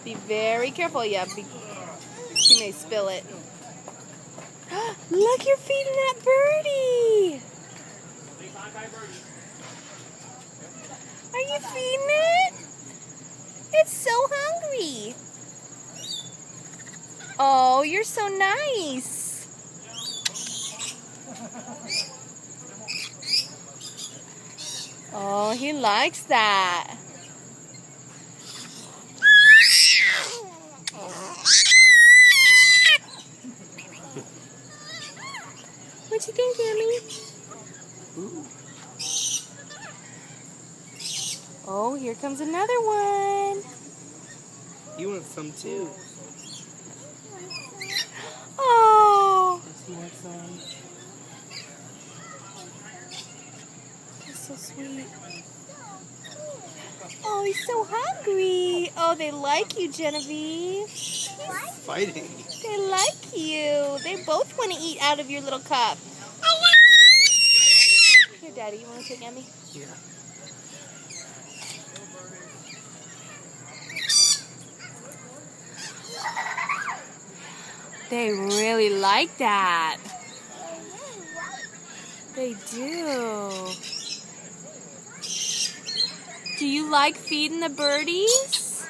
Be very careful. Yeah, she may spill it. Look, you're feeding that birdie. Are you feeding it? It's so hungry. Oh, you're so nice. Oh, he likes that. What you think, Emmy? Ooh. Oh, here comes another one. He wants some too. Oh, Does he want some? he's so sweet. Oh, he's so hungry. Oh, they like you, Genevieve. Fighting. They like you. They both want to eat out of your little cup. Here, Daddy, you want to take Emmy? Yeah. They really like that. They do. Do you like feeding the birdies?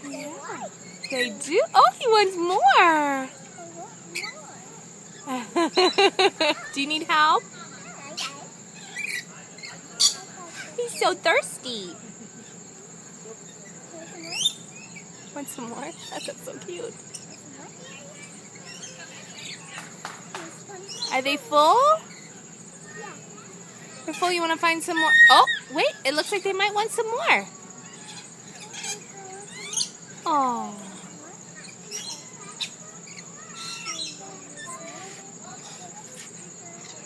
Yeah. They do. Oh, he wants more. Do you need help? He's so thirsty. Want some more? That's so cute. Are they full? They're full. You want to find some more? Oh, wait. It looks like they might want some more. Oh.